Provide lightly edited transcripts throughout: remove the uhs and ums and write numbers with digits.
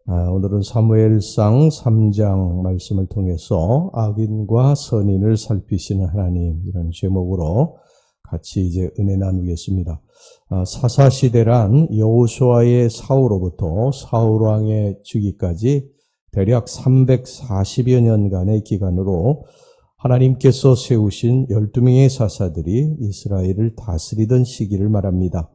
오늘은 사무엘상 3장 말씀을 통해서 악인과 선인을 살피시는 하나님, 이런 제목으로 같이 이제 은혜 나누겠습니다. 사사시대란 여호수아의 사후로부터 사울왕의 즉위까지 대략 340여 년간의 기간으로 하나님께서 세우신 12명의 사사들이 이스라엘을 다스리던 시기를 말합니다.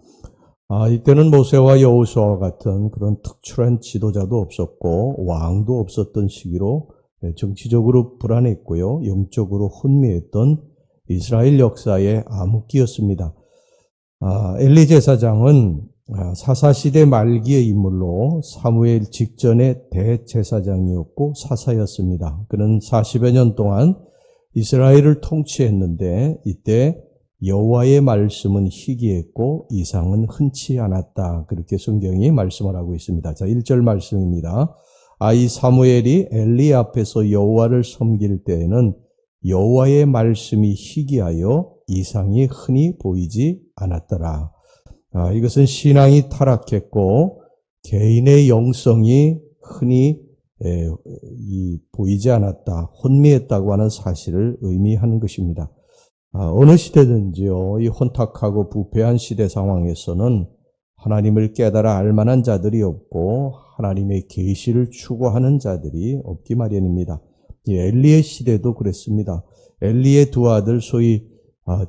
이때는 모세와 여호수아와 같은 그런 특출한 지도자도 없었고 왕도 없었던 시기로 정치적으로 불안했고요, 영적으로 혼미했던 이스라엘 역사의 암흑기였습니다. 엘리 제사장은 사사시대 말기의 인물로 사무엘 직전의 대제사장이었고 사사였습니다. 그는 40여 년 동안 이스라엘을 통치했는데 이때 여호와의 말씀은 희귀했고 이상은 흔치 않았다, 그렇게 성경이 말씀을 하고 있습니다. 자, 1절 말씀입니다. 이 사무엘이 엘리 앞에서 여호와를 섬길 때에는 여호와의 말씀이 희귀하여 이상이 흔히 보이지 않았더라. 이것은 신앙이 타락했고 개인의 영성이 흔히 보이지 않았다, 혼미했다고 하는 사실을 의미하는 것입니다. 어느 시대든지요, 이 혼탁하고 부패한 시대 상황에서는 하나님을 깨달아 알만한 자들이 없고 하나님의 계시를 추구하는 자들이 없기 마련입니다. 엘리의 시대도 그랬습니다. 엘리의 두 아들, 소위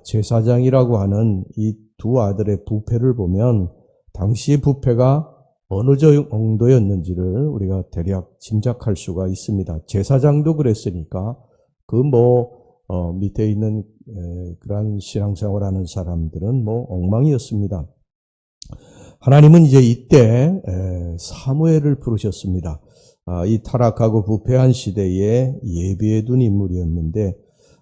제사장이라고 하는 이 두 아들의 부패를 보면 당시 부패가 어느 정도였는지를 우리가 대략 짐작할 수가 있습니다. 제사장도 그랬으니까 밑에 있는 그러한 신앙생활하는 사람들은 엉망이었습니다. 하나님은 이제 이때 사무엘을 부르셨습니다. 이 타락하고 부패한 시대에 예비해 둔 인물이었는데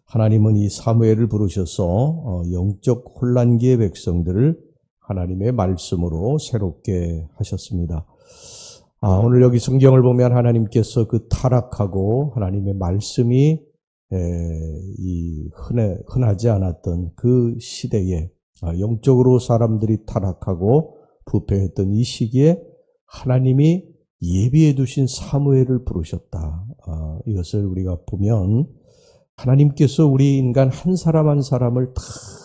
하나님은 이 사무엘을 부르셔서 영적 혼란기의 백성들을 하나님의 말씀으로 새롭게 하셨습니다. 오늘 여기 성경을 보면 하나님께서 그 타락하고 하나님의 말씀이 흔하지 않았던 그 시대에, 영적으로 사람들이 타락하고 부패했던 이 시기에 하나님이 예비해 두신 사무엘을 부르셨다. 이것을 우리가 보면 하나님께서 우리 인간 한 사람 한 사람을 다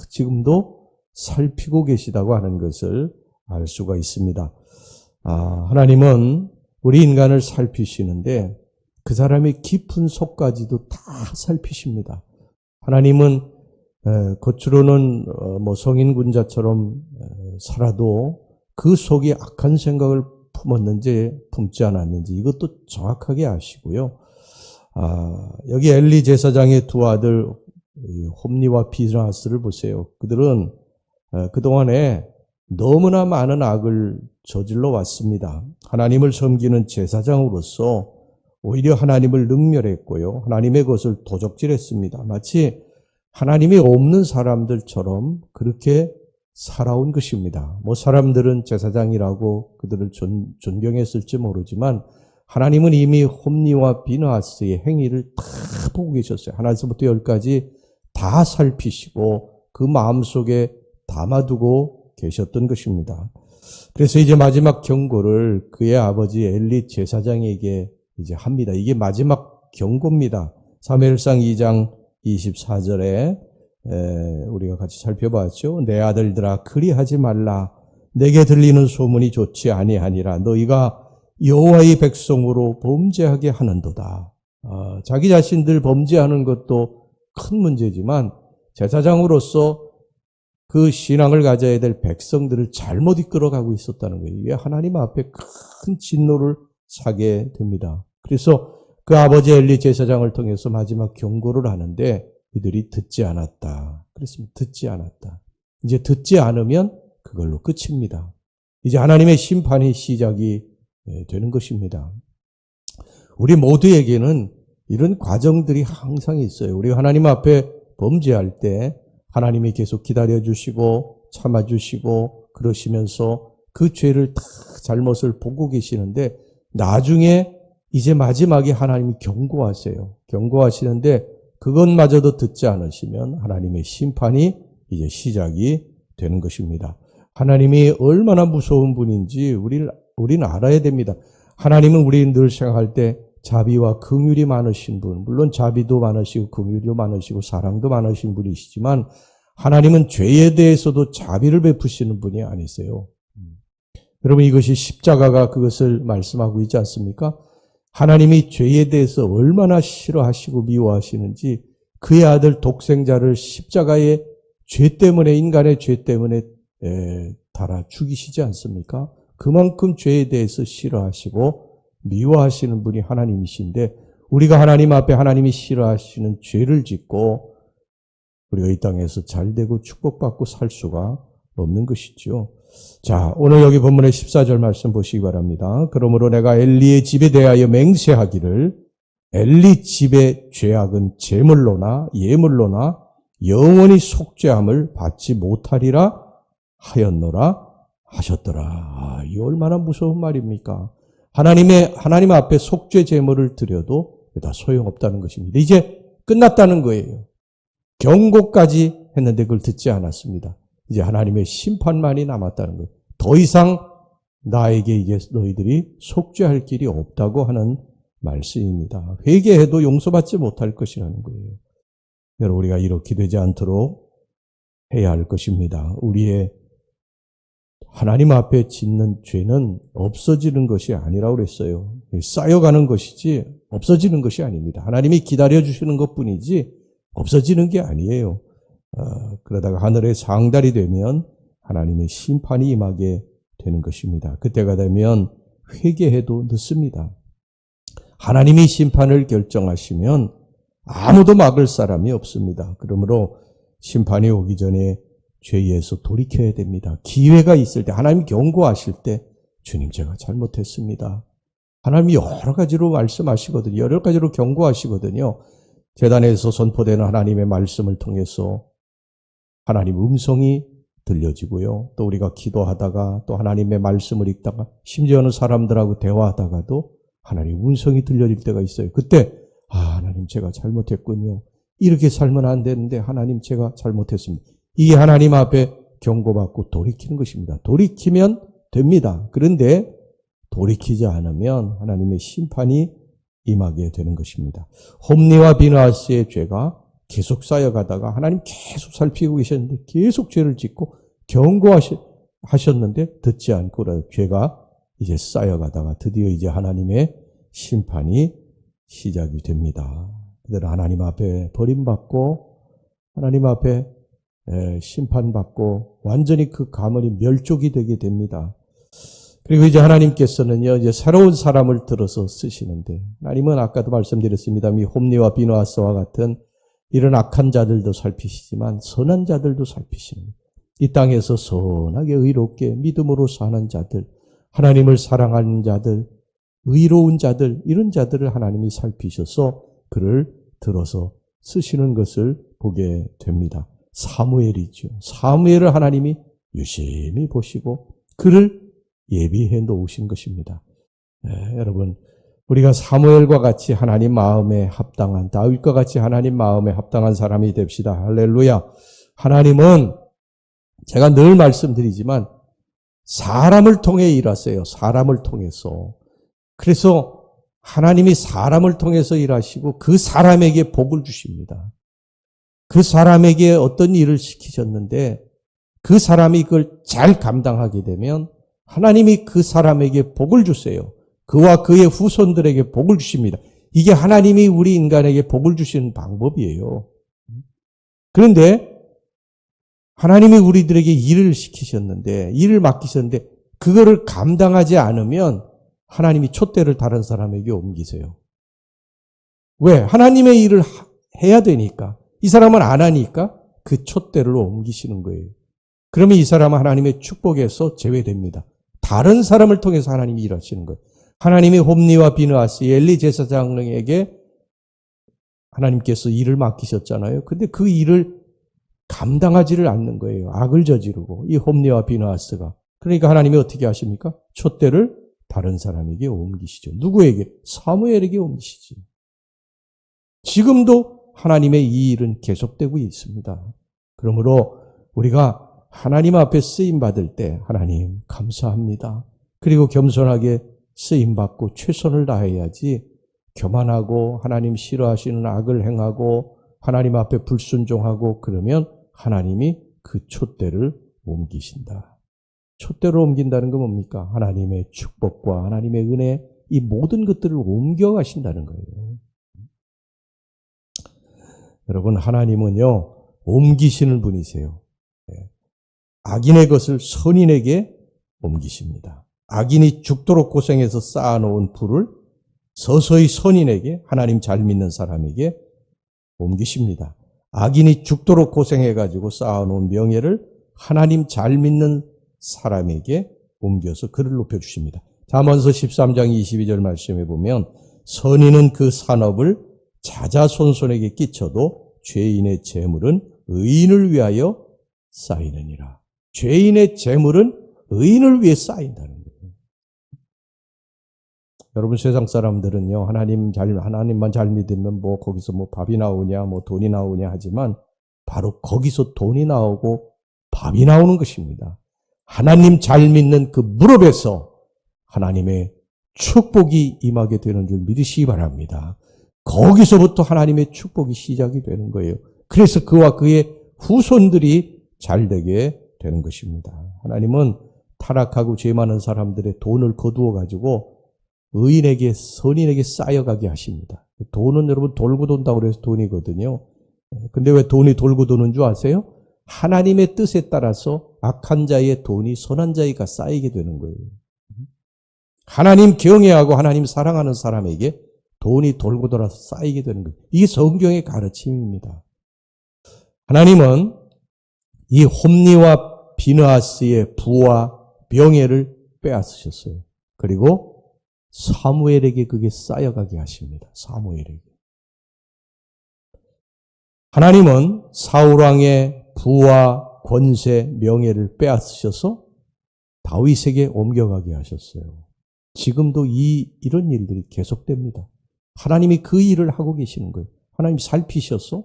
지금도 살피고 계시다고 하는 것을 알 수가 있습니다. 하나님은 우리 인간을 살피시는데 그 사람의 깊은 속까지도 다 살피십니다. 하나님은 겉으로는 성인군자처럼 살아도 그 속에 악한 생각을 품었는지 품지 않았는지 이것도 정확하게 아시고요. 여기 엘리 제사장의 두 아들 홈니와 비느하스를 보세요. 그들은 그동안에 너무나 많은 악을 저질러 왔습니다. 하나님을 섬기는 제사장으로서 오히려 하나님을 능멸했고요, 하나님의 것을 도적질했습니다. 마치 하나님이 없는 사람들처럼 그렇게 살아온 것입니다. 사람들은 제사장이라고 그들을 존경했을지 모르지만 하나님은 이미 홈니와 비느하스의 행위를 다 보고 계셨어요. 하나에서부터 열까지 다 살피시고 그 마음속에 담아두고 계셨던 것입니다. 그래서 이제 마지막 경고를 그의 아버지 엘리 제사장에게 이제 합니다. 이게 마지막 경고입니다. 사무엘상 2장 24절에 우리가 같이 살펴봤죠. 내 아들들아, 그리하지 말라. 내게 들리는 소문이 좋지 아니하니라. 너희가 여호와의 백성으로 범죄하게 하는도다. 자기 자신들 범죄하는 것도 큰 문제지만 제사장으로서 그 신앙을 가져야 될 백성들을 잘못 이끌어가고 있었다는 거예요. 이게 하나님 앞에 큰 진노를 사게 됩니다. 그래서 그 아버지 엘리 제사장을 통해서 마지막 경고를 하는데 이들이 듣지 않았다. 그렇습니다. 듣지 않았다. 이제 듣지 않으면 그걸로 끝입니다. 이제 하나님의 심판이 시작이 되는 것입니다. 우리 모두에게는 이런 과정들이 항상 있어요. 우리가 하나님 앞에 범죄할 때 하나님이 계속 기다려주시고 참아주시고 그러시면서 그 죄를 다 잘못을 보고 계시는데 나중에 이제 마지막에 하나님이 경고하세요. 경고하시는데 그것마저도 듣지 않으시면 하나님의 심판이 이제 시작이 되는 것입니다. 하나님이 얼마나 무서운 분인지 우리는 알아야 됩니다. 하나님은 우리 늘 생각할 때 자비와 긍휼이 많으신 분, 물론 자비도 많으시고 긍휼도 많으시고 사랑도 많으신 분이시지만 하나님은 죄에 대해서도 자비를 베푸시는 분이 아니세요. 여러분, 이것이 십자가가 그것을 말씀하고 있지 않습니까? 하나님이 죄에 대해서 얼마나 싫어하시고 미워하시는지 그의 아들 독생자를 십자가의 죄 때문에, 인간의 죄 때문에 달아 죽이시지 않습니까? 그만큼 죄에 대해서 싫어하시고 미워하시는 분이 하나님이신데, 우리가 하나님 앞에 하나님이 싫어하시는 죄를 짓고 우리가 이 땅에서 잘되고 축복받고 살 수가 없는 것이죠. 자, 오늘 여기 본문의 14절 말씀 보시기 바랍니다. 그러므로 내가 엘리의 집에 대하여 맹세하기를 엘리 집의 죄악은 제물로나 예물로나 영원히 속죄함을 받지 못하리라 하였노라 하셨더라. 이 얼마나 무서운 말입니까? 하나님 앞에 속죄 제물을 드려도 다 소용없다는 것입니다. 이제 끝났다는 거예요. 경고까지 했는데 그걸 듣지 않았습니다. 이제 하나님의 심판만이 남았다는 거예요. 더 이상 나에게 이제 너희들이 속죄할 길이 없다고 하는 말씀입니다. 회개해도 용서받지 못할 것이라는 거예요. 여러분, 우리가 이렇게 되지 않도록 해야 할 것입니다. 우리의 하나님 앞에 짓는 죄는 없어지는 것이 아니라고 그랬어요. 쌓여가는 것이지 없어지는 것이 아닙니다. 하나님이 기다려주시는 것뿐이지 없어지는 게 아니에요. 그러다가 하늘의 상달이 되면 하나님의 심판이 임하게 되는 것입니다. 그때가 되면 회개해도 늦습니다. 하나님이 심판을 결정하시면 아무도 막을 사람이 없습니다. 그러므로 심판이 오기 전에 죄에서 돌이켜야 됩니다. 기회가 있을 때, 하나님 경고하실 때 주님 제가 잘못했습니다. 하나님이 여러 가지로 말씀하시거든요. 여러 가지로 경고하시거든요. 제단에서 선포되는 하나님의 말씀을 통해서 하나님 음성이 들려지고요. 또 우리가 기도하다가 또 하나님의 말씀을 읽다가 심지어는 사람들하고 대화하다가도 하나님 음성이 들려질 때가 있어요. 그때 하나님 제가 잘못했군요. 이렇게 살면 안 되는데 하나님 제가 잘못했습니다. 이게 하나님 앞에 경고받고 돌이키는 것입니다. 돌이키면 됩니다. 그런데 돌이키지 않으면 하나님의 심판이 임하게 되는 것입니다. 홈리와 비느하스의 죄가 계속 쌓여가다가 하나님 계속 살피고 계셨는데 계속 죄를 짓고 경고하셨는데 듣지 않고 죄가 이제 쌓여가다가 드디어 이제 하나님의 심판이 시작이 됩니다. 그대로 하나님 앞에 버림받고 하나님 앞에 심판받고 완전히 그 가문이 멸족이 되게 됩니다. 그리고 이제 하나님께서는요, 이제 새로운 사람을 들어서 쓰시는데, 하나님은 아까도 말씀드렸습니다. 이 홈리와 비느하스와 같은 이런 악한 자들도 살피시지만 선한 자들도 살피십니다. 이 땅에서 선하게 의롭게 믿음으로 사는 자들, 하나님을 사랑하는 자들, 의로운 자들, 이런 자들을 하나님이 살피셔서 그를 들어서 쓰시는 것을 보게 됩니다. 사무엘이죠. 사무엘을 하나님이 유심히 보시고 그를 예비해 놓으신 것입니다. 여러분, 우리가 사무엘과 같이 하나님 마음에 합당한, 다윗과 같이 하나님 마음에 합당한 사람이 됩시다. 할렐루야. 하나님은 제가 늘 말씀드리지만 사람을 통해 일하세요. 사람을 통해서. 그래서 하나님이 사람을 통해서 일하시고 그 사람에게 복을 주십니다. 그 사람에게 어떤 일을 시키셨는데 그 사람이 그걸 잘 감당하게 되면 하나님이 그 사람에게 복을 주세요. 그와 그의 후손들에게 복을 주십니다. 이게 하나님이 우리 인간에게 복을 주시는 방법이에요. 그런데 하나님이 우리들에게 일을 시키셨는데, 일을 맡기셨는데 그거를 감당하지 않으면 하나님이 촛대를 다른 사람에게 옮기세요. 왜? 하나님의 일을 해야 되니까. 이 사람은 안 하니까 그 촛대를 옮기시는 거예요. 그러면 이 사람은 하나님의 축복에서 제외됩니다. 다른 사람을 통해서 하나님이 일하시는 거예요. 하나님이 홈리와 비느하스, 엘리 제사장에게 하나님께서 일을 맡기셨잖아요. 근데 그 일을 감당하지를 않는 거예요. 악을 저지르고, 이 홈리와 비느하스가. 그러니까 하나님이 어떻게 하십니까? 촛대를 다른 사람에게 옮기시죠. 누구에게? 사무엘에게 옮기시지. 지금도 하나님의 이 일은 계속되고 있습니다. 그러므로 우리가 하나님 앞에 쓰임 받을 때 하나님 감사합니다. 그리고 겸손하게 쓰임받고 최선을 다해야지 교만하고 하나님 싫어하시는 악을 행하고 하나님 앞에 불순종하고 그러면 하나님이 그 촛대를 옮기신다. 촛대를 옮긴다는 건 뭡니까? 하나님의 축복과 하나님의 은혜, 이 모든 것들을 옮겨가신다는 거예요. 여러분, 하나님은요, 옮기시는 분이세요. 악인의 것을 선인에게 옮기십니다. 악인이 죽도록 고생해서 쌓아놓은 불을 서서히 선인에게, 하나님 잘 믿는 사람에게 옮기십니다. 악인이 죽도록 고생해가지고 쌓아놓은 명예를 하나님 잘 믿는 사람에게 옮겨서 그를 높여주십니다. 잠언서 13장 22절 말씀에 보면 선인은 그 산업을 자자손손에게 끼쳐도 죄인의 재물은 의인을 위하여 쌓이느니라. 죄인의 재물은 의인을 위해 쌓인다는 거예요. 여러분, 세상 사람들은요, 하나님만 잘 믿으면 거기서 밥이 나오냐, 돈이 나오냐 하지만 바로 거기서 돈이 나오고 밥이 나오는 것입니다. 하나님 잘 믿는 그 무릎에서 하나님의 축복이 임하게 되는 줄 믿으시기 바랍니다. 거기서부터 하나님의 축복이 시작이 되는 거예요. 그래서 그와 그의 후손들이 잘 되게 되는 것입니다. 하나님은 타락하고 죄 많은 사람들의 돈을 거두어 가지고 의인에게, 선인에게 쌓여가게 하십니다. 돈은 여러분 돌고 돈다고 해서 돈이거든요. 근데 왜 돈이 돌고 도는 줄 아세요? 하나님의 뜻에 따라서 악한 자의 돈이 선한 자에게 쌓이게 되는 거예요. 하나님 경외하고 하나님 사랑하는 사람에게 돈이 돌고 돌아서 쌓이게 되는 거예요. 이게 성경의 가르침입니다. 하나님은 이 홈리와 비느하스의 부와 명예를 빼앗으셨어요. 그리고 사무엘에게 그게 쌓여가게 하십니다. 사무엘에게. 하나님은 사울왕의 부와 권세, 명예를 빼앗으셔서 다윗에게 옮겨가게 하셨어요. 지금도 이런 일들이 계속됩니다. 하나님이 그 일을 하고 계시는 거예요. 하나님이 살피셔서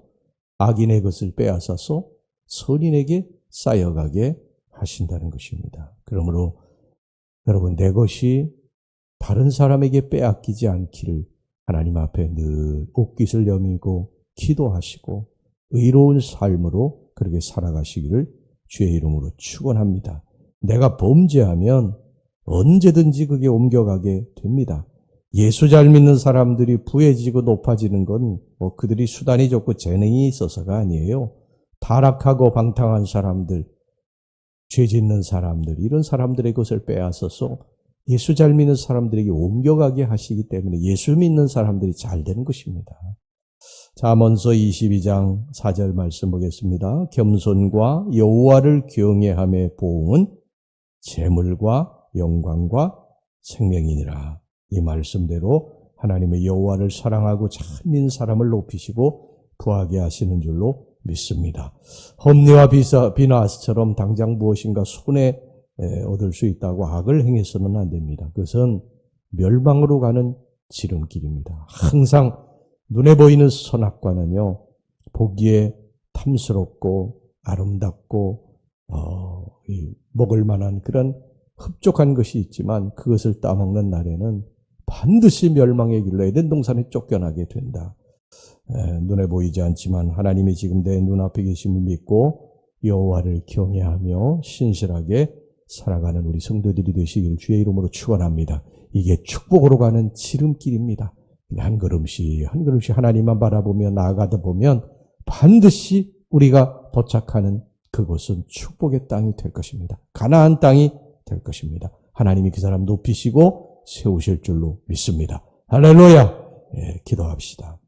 악인의 것을 빼앗아서 선인에게 쌓여가게 하신다는 것입니다. 그러므로 여러분, 내 것이 다른 사람에게 빼앗기지 않기를 하나님 앞에 늘 옷깃을 여미고 기도하시고 의로운 삶으로 그렇게 살아가시기를 주의 이름으로 축원합니다. 내가 범죄하면 언제든지 그게 옮겨가게 됩니다. 예수 잘 믿는 사람들이 부해지고 높아지는 건 그들이 수단이 좋고 재능이 있어서가 아니에요. 타락하고 방탕한 사람들, 죄 짓는 사람들, 이런 사람들의 것을 빼앗아서 예수 잘 믿는 사람들에게 옮겨가게 하시기 때문에 예수 믿는 사람들이 잘 되는 것입니다. 잠언서 22장 4절 말씀 보겠습니다. 겸손과 여호와를 경외함의 보응은 재물과 영광과 생명이니라. 이 말씀대로 하나님의 여호와를 사랑하고 잘 믿는 사람을 높이시고 부하게 하시는 줄로 믿습니다. 홈리와 비느하스처럼 당장 무엇인가 손에 얻을 수 있다고 악을 행해서는 안 됩니다. 그것은 멸망으로 가는 지름길입니다. 항상 눈에 보이는 선악과는요, 보기에 탐스럽고 아름답고 먹을 만한 그런 흡족한 것이 있지만 그것을 따먹는 날에는 반드시 멸망의 길로 에덴 동산에 쫓겨나게 된다. 눈에 보이지 않지만 하나님이 지금 내 눈앞에 계심을 믿고 여호와를 경외하며 신실하게 살아가는 우리 성도들이 되시기를 주의 이름으로 축원합니다. 이게 축복으로 가는 지름길입니다. 한 걸음씩 한 걸음씩 하나님만 바라보며 나아가다 보면 반드시 우리가 도착하는 그곳은 축복의 땅이 될 것입니다. 가나안 땅이 될 것입니다. 하나님이 그 사람 높이시고 세우실 줄로 믿습니다. 할렐루야. 기도합시다.